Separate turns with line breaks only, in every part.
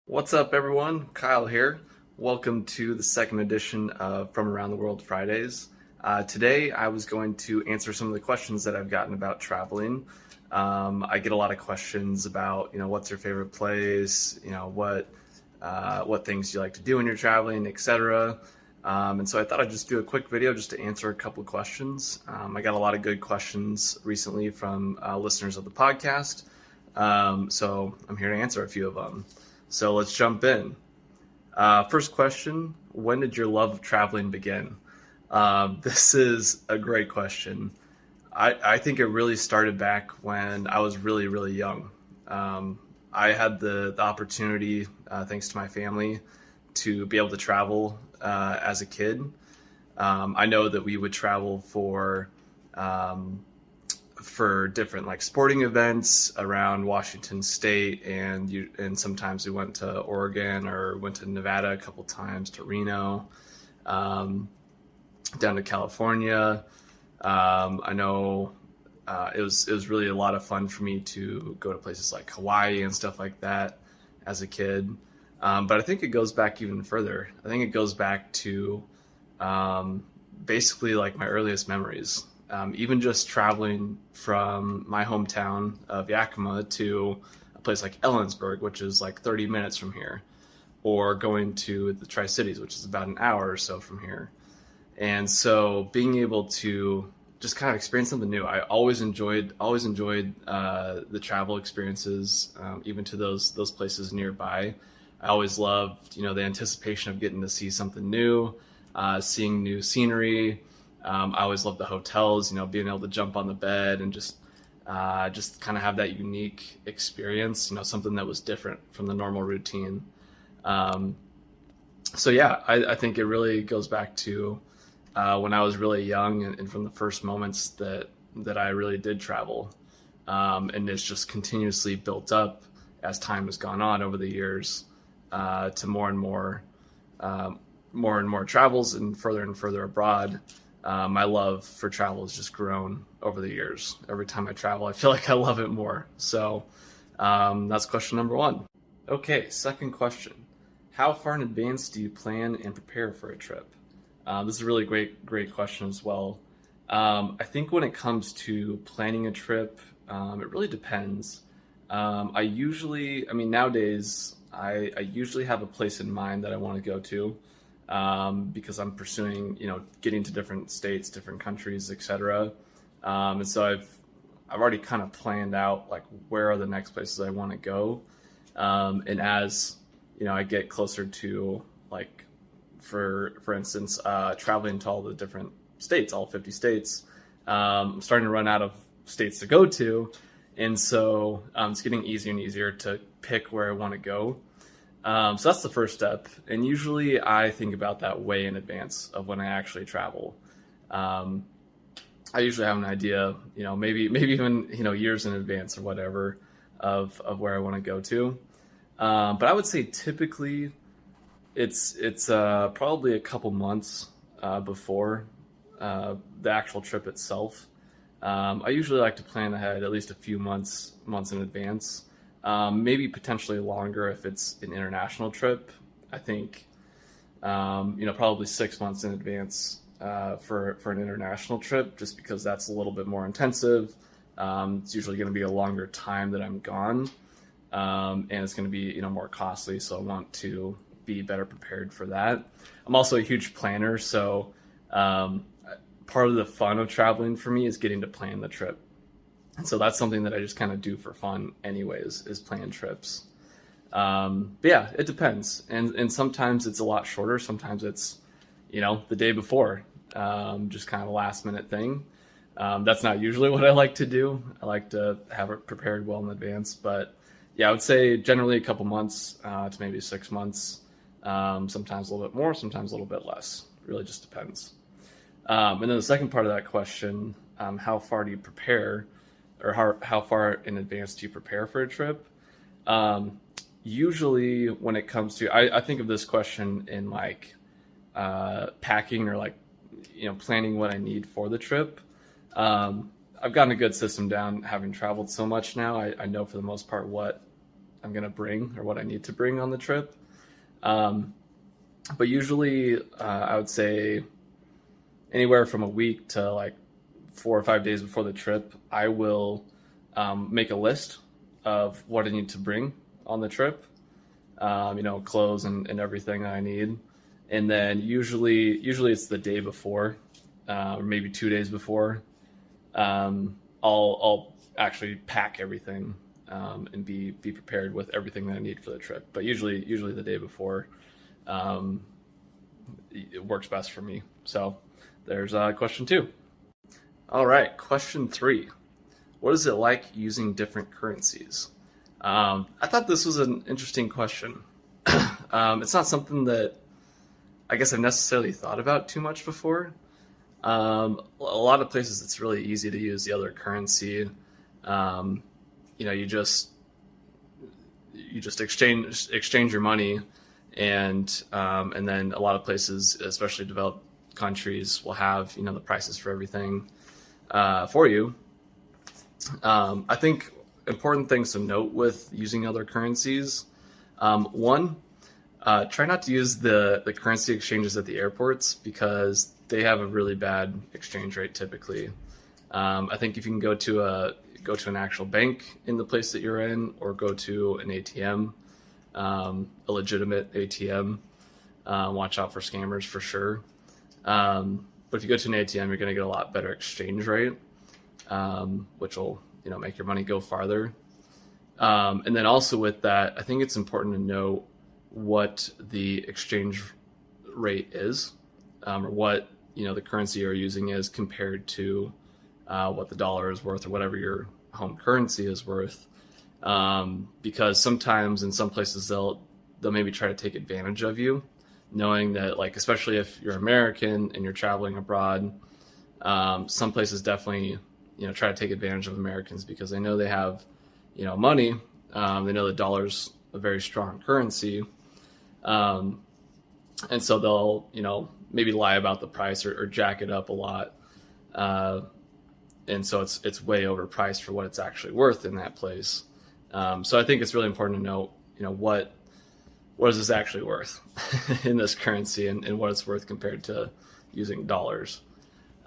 What's up, everyone? Kyle here. Welcome to the second edition of From Around the World Fridays. Today, I was going to answer some of the questions that I've gotten about traveling. I get a lot of questions about, what's your favorite place, what things you like to do when you're traveling, etc. And so I thought I'd just do a quick video just to answer a couple of questions. I got a lot of good questions recently from listeners of the podcast, so I'm here to answer a few of them. So let's jump in. First question, when did your love of traveling begin? This is a great question. I think it really started back when I was really, really young. I had the opportunity, thanks to my family, to be able to travel as a kid. I know that we would travel for different like sporting events around Washington State, and sometimes we went to Oregon or went to Nevada a couple times, to Reno, down to California. I know it was really a lot of fun for me to go to places like Hawaii and stuff like that as a kid. But I think it goes back even further. I think it goes back to basically like my earliest memories. Even just traveling from my hometown of Yakima to a place like Ellensburg, which is like 30 minutes from here, or going to the Tri-Cities, which is about an hour or so from here. And so being able to just kind of experience something new. I always enjoyed the travel experiences, even to those places nearby. I always loved, the anticipation of getting to see something new, seeing new scenery. I always loved the hotels, being able to jump on the bed and just kind of have that unique experience, something that was different from the normal routine. So yeah, I think it really goes back to when I was really young, and from the first moments that I really did travel. And it's just continuously built up as time has gone on over the years, to more and more travels and further abroad. My love for travel has just grown over the years. Every time I travel, I feel like I love it more. So that's question number one. Okay, second question. How far in advance do you plan and prepare for a trip? This is a really great question as well. I think when it comes to planning a trip, it really depends. Nowadays, I usually have a place in mind that I want to go to. Because I'm pursuing, getting to different states, different countries, etc. And so I've already kind of planned out like where are the next places I want to go. And as I get closer to, like, for instance, traveling to all the different states, all 50 states, I'm starting to run out of states to go to, and so it's getting easier and easier to pick where I want to go. So that's the first step, and usually I think about that way in advance of when I actually travel. I usually have an idea, maybe even years in advance or whatever of where I want to go to. But I would say typically it's probably a couple months before the actual trip itself. I usually like to plan ahead at least a few months in advance. Maybe potentially longer if it's an international trip. I think, probably 6 months in advance for an international trip, just because that's a little bit more intensive. It's usually going to be a longer time that I'm gone, and it's going to be more costly. So I want to be better prepared for that. I'm also a huge planner, so part of the fun of traveling for me is getting to plan the trip. And so that's something that I just kind of do for fun anyways, is plan trips. But yeah, it depends. And sometimes it's a lot shorter. Sometimes it's, the day before, just kind of a last minute thing. That's not usually what I like to do. I like to have it prepared well in advance. But yeah, I would say generally a couple months to maybe 6 months. Sometimes a little bit more, sometimes a little bit less. It really just depends. And then the second part of that question, how far do you prepare? Or how far in advance do you prepare for a trip? Usually when it comes to, I think of this question in like packing or like, planning what I need for the trip. I've gotten a good system down having traveled so much now. I know for the most part what I'm going to bring or what I need to bring on the trip. But usually I would say anywhere from a week to like 4 or 5 days before the trip, I will make a list of what I need to bring on the trip, clothes and everything that I need. And then usually it's the day before, or maybe 2 days before. I'll actually pack everything and be prepared with everything that I need for the trip. But usually the day before, it works best for me. So there's question 2. All right, question 3. What is it like using different currencies? I thought this was an interesting question. It's not something that I guess I've necessarily thought about too much before. A lot of places it's really easy to use the other currency. You just exchange your money, and then a lot of places, especially developed countries, will have the prices for everything for you. I think important things to note with using other currencies. One, try not to use the currency exchanges at the airports because they have a really bad exchange rate typically. I think if you can go to an actual bank in the place that you're in, or go to an ATM, a legitimate ATM, watch out for scammers for sure. But if you go to an ATM, you're going to get a lot better exchange rate, which will make your money go farther. And then also with that, I think it's important to know what the exchange rate is, or what the currency you're using is compared to what the dollar is worth, or whatever your home currency is worth. Because sometimes in some places they'll maybe try to take advantage of you, knowing that, like, especially if you're American and you're traveling abroad, some places definitely try to take advantage of Americans because they know they have money. They know the dollar's a very strong currency, and so they'll maybe lie about the price or jack it up a lot, and so it's way overpriced for what it's actually worth in that place. So I think it's really important to know what is this actually worth in this currency, and what it's worth compared to using dollars.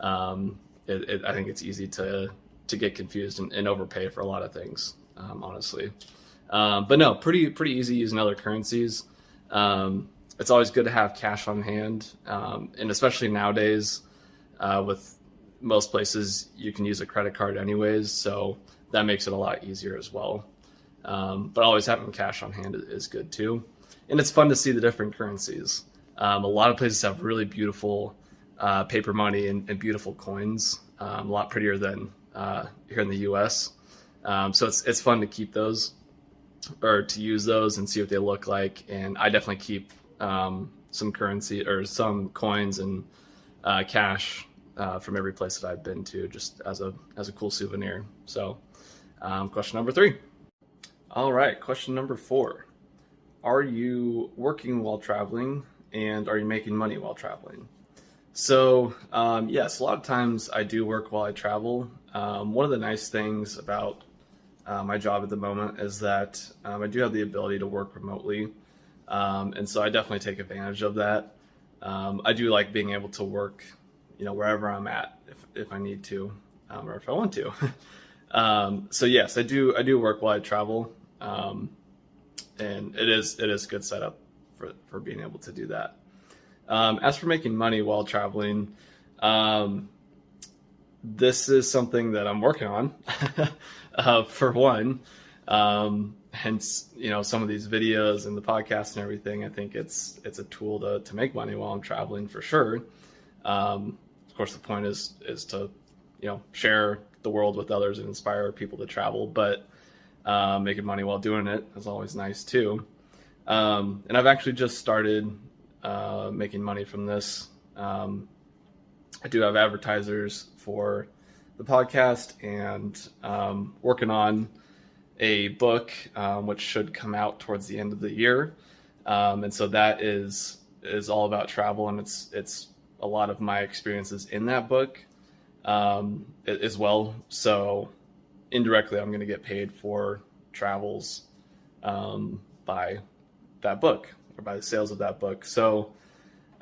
I think it's easy to get confused and overpay for a lot of things, honestly. But no, pretty easy using other currencies. It's always good to have cash on hand, and especially nowadays, with most places you can use a credit card anyways, so that makes it a lot easier as well. But always having cash on hand is good too, and it's fun to see the different currencies. A lot of places have really beautiful paper money and beautiful coins, a lot prettier than here in the US. So it's fun to keep those, or to use those and see what they look like. And I definitely keep some currency or some coins and cash from every place that I've been to, just as a cool souvenir. So question number 3. All right, question number 4. Are you working while traveling, and are you making money while traveling? So yes, a lot of times I do work while I travel. One of the nice things about my job at the moment is that I do have the ability to work remotely, and so I definitely take advantage of that. I do like being able to work, wherever I'm at, if I need to, or if I want to. So yes, I do work while I travel, and it is a good setup for being able to do that. As for making money while traveling, this is something that I'm working on, for one. Hence, some of these videos and the podcast and everything, I think it's a tool to make money while I'm traveling for sure. Of course, the point is to, share the world with others and inspire people to travel, but making money while doing it is always nice too. And I've actually just started making money from this. I do have advertisers for the podcast, and working on a book which should come out towards the end of the year. And so that is all about travel, and it's a lot of my experiences in that book as well. So indirectly, I'm going to get paid for travels by that book or by the sales of that book. So,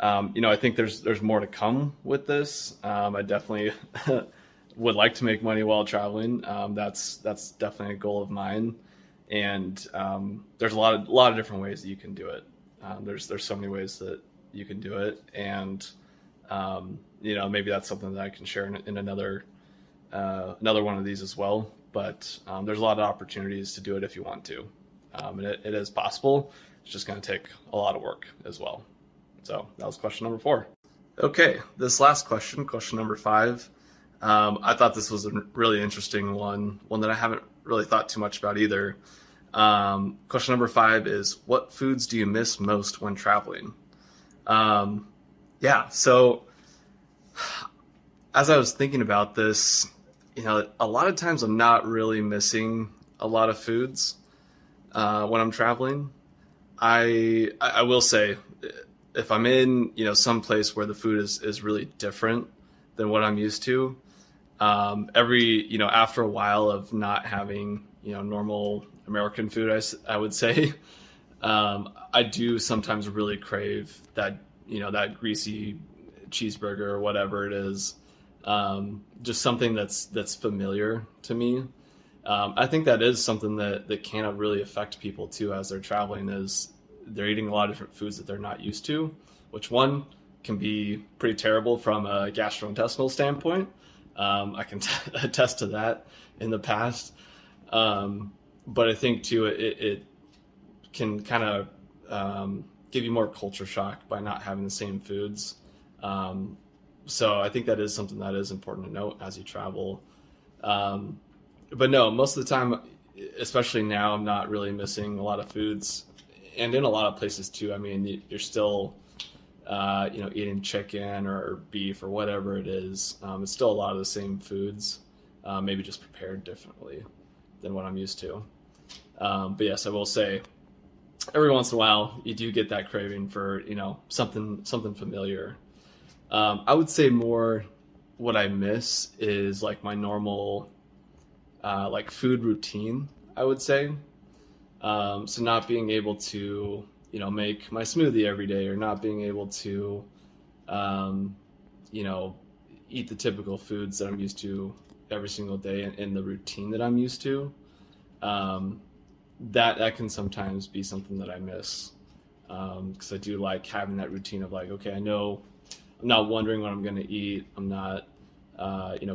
I think there's more to come with this. I definitely would like to make money while traveling. That's definitely a goal of mine. And there's a lot of different ways that you can do it. There's so many ways that you can do it, and maybe that's something that I can share in another one of these as well. But there's a lot of opportunities to do it if you want to, and it is possible. It's just going to take a lot of work as well. So that was question number 4. Okay, this last question number 5. I thought this was a really interesting one that I haven't really thought too much about either. Question number 5 is, what foods do you miss most when traveling? So as I was thinking about this, a lot of times I'm not really missing a lot of foods when I'm traveling. I will say, if I'm in some place where the food is really different than what I'm used to, after a while of not having normal American food, I would say, I do sometimes really crave that that greasy cheeseburger or whatever it is, just something that's familiar to me. I think that is something that can really affect people too as they're traveling, is they're eating a lot of different foods that they're not used to, which one can be pretty terrible from a gastrointestinal standpoint. I can attest to that in the past. But I think too, it can kind of give you more culture shock by not having the same foods. So I think that is something that is important to note as you travel. But no, most of the time, especially now, I'm not really missing a lot of foods. And in a lot of places too, I mean, you're still, eating chicken or beef or whatever it is. It's still a lot of the same foods, maybe just prepared differently than what I'm used to. But yes, I will say, every once in a while, you do get that craving for, something familiar. I would say more what I miss is like my normal, food routine, I would say. So not being able to, make my smoothie every day, or not being able to, eat the typical foods that I'm used to every single day in the routine that I'm used to. That can sometimes be something that I miss, because I do like having that routine of like, okay, I know I'm not wondering what I'm going to eat. I'm not,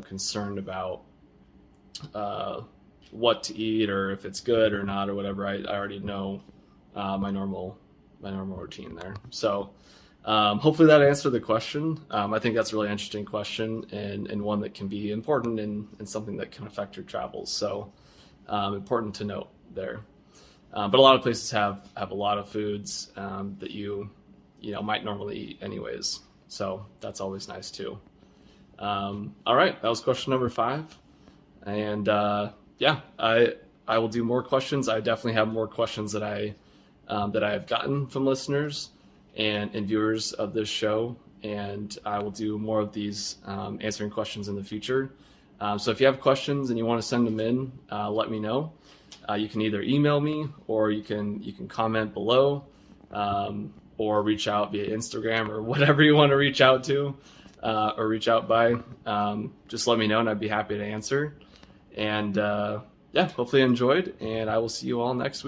concerned about what to eat or if it's good or not or whatever. I already know my normal routine there. So hopefully that answered the question. I think that's a really interesting question, and one that can be important and something that can affect your travels. So important to note there. But a lot of places have a lot of foods that you might normally eat anyways. So that's always nice too. All right, that was question number 5. And I will do more questions. I definitely have more questions that I have gotten from listeners and viewers of this show, and I will do more of these answering questions in the future. So if you have questions and you want to send them in, let me know. You can either email me, or you can comment below, or reach out via Instagram, or whatever you want to reach out to, or reach out by. Just let me know and I'd be happy to answer. And hopefully you enjoyed, and I will see you all next week.